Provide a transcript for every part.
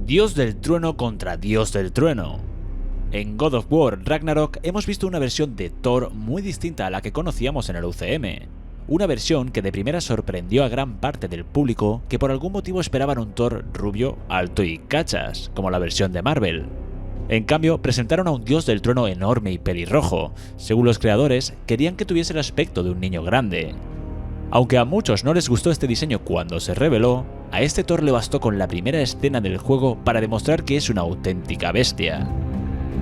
Dios del trueno contra Dios del trueno. En God of War Ragnarok hemos visto una versión de Thor muy distinta a la que conocíamos en el UCM. Una versión que de primera sorprendió a gran parte del público que por algún motivo esperaban un Thor rubio, alto y cachas, como la versión de Marvel. En cambio, presentaron a un dios del trueno enorme y pelirrojo. Según los creadores, querían que tuviese el aspecto de un niño grande. Aunque a muchos no les gustó este diseño cuando se reveló, a este Thor le bastó con la primera escena del juego para demostrar que es una auténtica bestia.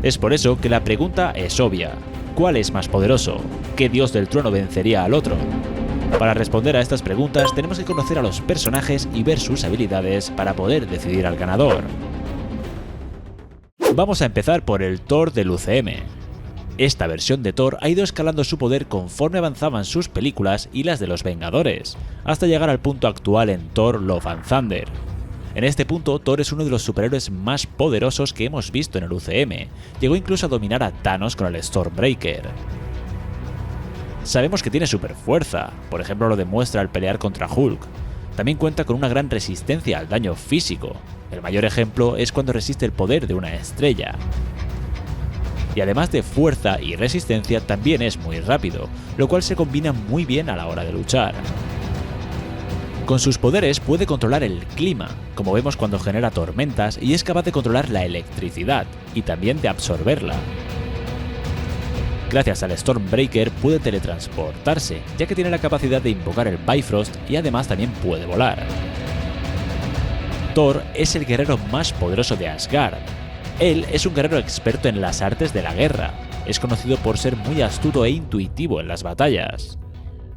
Es por eso que la pregunta es obvia: ¿cuál es más poderoso? ¿Qué dios del trueno vencería al otro? Para responder a estas preguntas tenemos que conocer a los personajes y ver sus habilidades para poder decidir al ganador. Vamos a empezar por el Thor del UCM. Esta versión de Thor ha ido escalando su poder conforme avanzaban sus películas y las de los Vengadores, hasta llegar al punto actual en Thor Love and Thunder. En este punto, Thor es uno de los superhéroes más poderosos que hemos visto en el UCM, llegó incluso a dominar a Thanos con el Stormbreaker. Sabemos que tiene super fuerza, por ejemplo lo demuestra al pelear contra Hulk. También cuenta con una gran resistencia al daño físico, el mayor ejemplo es cuando resiste el poder de una estrella. Y además de fuerza y resistencia también es muy rápido, lo cual se combina muy bien a la hora de luchar. Con sus poderes puede controlar el clima, como vemos cuando genera tormentas, y es capaz de controlar la electricidad, y también de absorberla. Gracias al Stormbreaker puede teletransportarse, ya que tiene la capacidad de invocar el Bifrost y además también puede volar. Thor es el guerrero más poderoso de Asgard. Él es un guerrero experto en las artes de la guerra, es conocido por ser muy astuto e intuitivo en las batallas.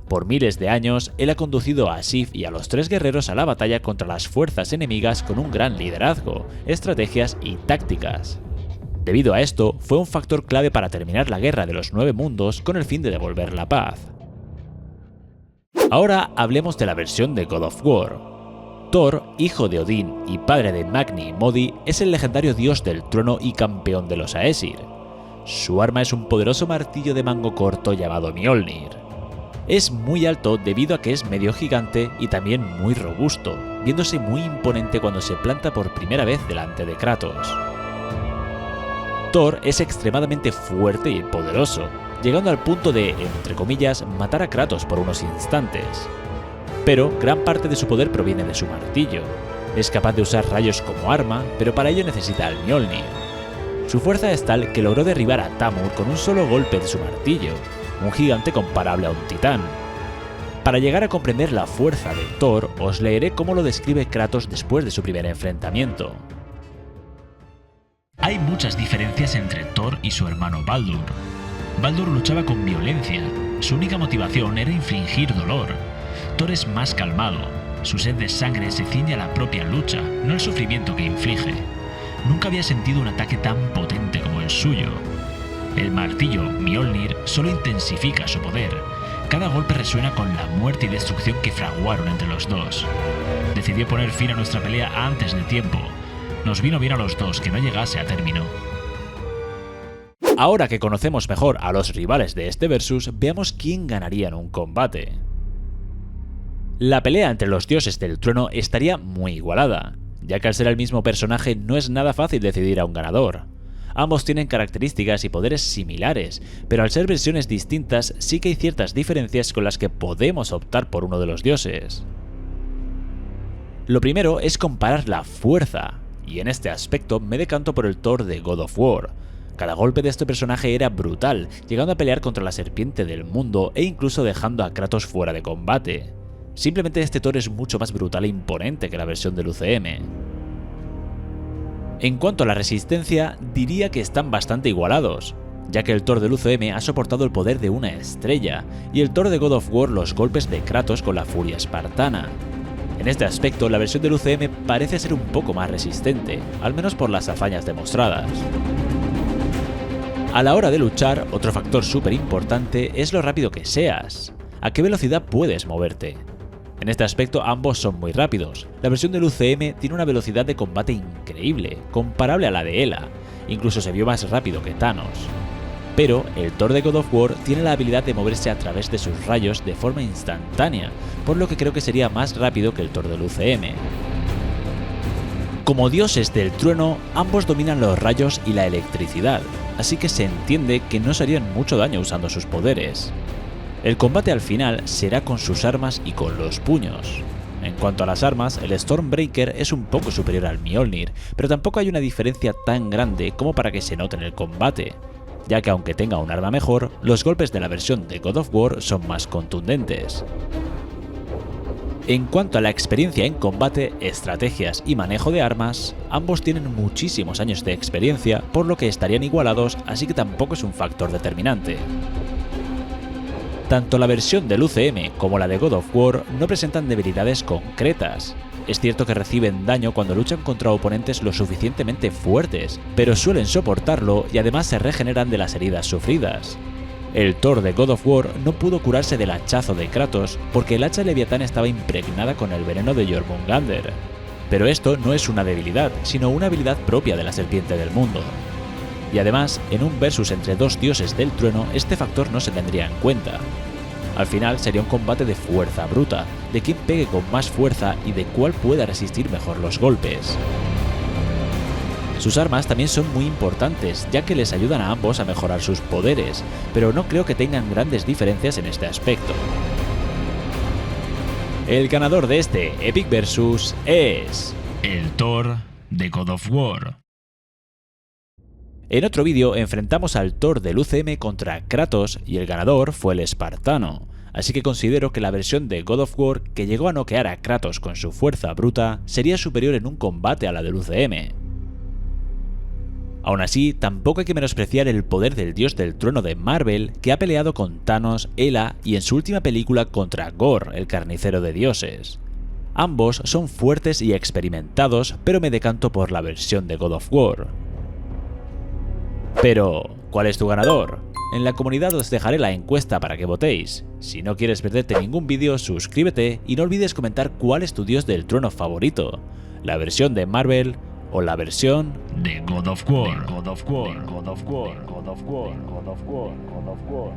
Por miles de años, él ha conducido a Sif y a los tres guerreros a la batalla contra las fuerzas enemigas con un gran liderazgo, estrategias y tácticas. Debido a esto, fue un factor clave para terminar la Guerra de los 9 Mundos con el fin de devolver la paz. Ahora hablemos de la versión de God of War. Thor, hijo de Odín y padre de Magni y Modi, es el legendario dios del trueno y campeón de los Aesir. Su arma es un poderoso martillo de mango corto llamado Mjolnir. Es muy alto debido a que es medio gigante y también muy robusto, viéndose muy imponente cuando se planta por primera vez delante de Kratos. Thor es extremadamente fuerte y poderoso, llegando al punto de, entre comillas, matar a Kratos por unos instantes. Pero gran parte de su poder proviene de su martillo. Es capaz de usar rayos como arma, pero para ello necesita el Mjolnir. Su fuerza es tal que logró derribar a Thamur con un solo golpe de su martillo, un gigante comparable a un titán. Para llegar a comprender la fuerza de Thor, os leeré cómo lo describe Kratos después de su primer enfrentamiento. Hay muchas diferencias entre Thor y su hermano Baldur. Baldur luchaba con violencia, su única motivación era infligir dolor. Thor es más calmado, su sed de sangre se ciñe a la propia lucha, no el sufrimiento que inflige. Nunca había sentido un ataque tan potente como el suyo. El martillo Mjolnir solo intensifica su poder. Cada golpe resuena con la muerte y destrucción que fraguaron entre los dos. Decidió poner fin a nuestra pelea antes de tiempo. Nos vino bien a los dos que no llegase a término. Ahora que conocemos mejor a los rivales de este versus, veamos quién ganaría en un combate. La pelea entre los dioses del trueno estaría muy igualada, ya que al ser el mismo personaje no es nada fácil decidir a un ganador. Ambos tienen características y poderes similares, pero al ser versiones distintas sí que hay ciertas diferencias con las que podemos optar por uno de los dioses. Lo primero es comparar la fuerza, y en este aspecto me decanto por el Thor de God of War. Cada golpe de este personaje era brutal, llegando a pelear contra la serpiente del mundo e incluso dejando a Kratos fuera de combate. Simplemente este Thor es mucho más brutal e imponente que la versión del UCM. En cuanto a la resistencia, diría que están bastante igualados, ya que el Thor del UCM ha soportado el poder de una estrella, y el Thor de God of War los golpes de Kratos con la furia espartana. En este aspecto, la versión del UCM parece ser un poco más resistente, al menos por las hazañas demostradas. A la hora de luchar, otro factor súper importante es lo rápido que seas. ¿A qué velocidad puedes moverte? En este aspecto ambos son muy rápidos. La versión del UCM tiene una velocidad de combate increíble, comparable a la de Hela, incluso se vio más rápido que Thanos. Pero el Thor de God of War tiene la habilidad de moverse a través de sus rayos de forma instantánea, por lo que creo que sería más rápido que el Thor del UCM. Como dioses del trueno, ambos dominan los rayos y la electricidad, así que se entiende que no se harían mucho daño usando sus poderes. El combate al final será con sus armas y con los puños. En cuanto a las armas, el Stormbreaker es un poco superior al Mjolnir, pero tampoco hay una diferencia tan grande como para que se note en el combate, ya que aunque tenga un arma mejor, los golpes de la versión de God of War son más contundentes. En cuanto a la experiencia en combate, estrategias y manejo de armas, ambos tienen muchísimos años de experiencia, por lo que estarían igualados, así que tampoco es un factor determinante. Tanto la versión del UCM como la de God of War no presentan debilidades concretas. Es cierto que reciben daño cuando luchan contra oponentes lo suficientemente fuertes, pero suelen soportarlo y además se regeneran de las heridas sufridas. El Thor de God of War no pudo curarse del hachazo de Kratos porque el hacha Leviatán estaba impregnada con el veneno de Jormungandr. Pero esto no es una debilidad, sino una habilidad propia de la serpiente del mundo. Y además, en un versus entre dos dioses del trueno, este factor no se tendría en cuenta. Al final sería un combate de fuerza bruta, de quién pegue con más fuerza y de cuál pueda resistir mejor los golpes. Sus armas también son muy importantes, ya que les ayudan a ambos a mejorar sus poderes, pero no creo que tengan grandes diferencias en este aspecto. El ganador de este Epic Versus es... el Thor de God of War. En otro vídeo enfrentamos al Thor del UCM contra Kratos y el ganador fue el espartano, así que considero que la versión de God of War que llegó a noquear a Kratos con su fuerza bruta sería superior en un combate a la del UCM. Aún así, tampoco hay que menospreciar el poder del dios del trueno de Marvel, que ha peleado con Thanos, Hela y en su última película contra Gore, el carnicero de dioses. Ambos son fuertes y experimentados, pero me decanto por la versión de God of War. Pero, ¿cuál es tu ganador? En la comunidad os dejaré la encuesta para que votéis. Si no quieres perderte ningún vídeo, suscríbete y no olvides comentar cuál es tu dios del trueno favorito, la versión de Marvel o la versión de God of War. God of War, God of War, God of War, God of War, God of War.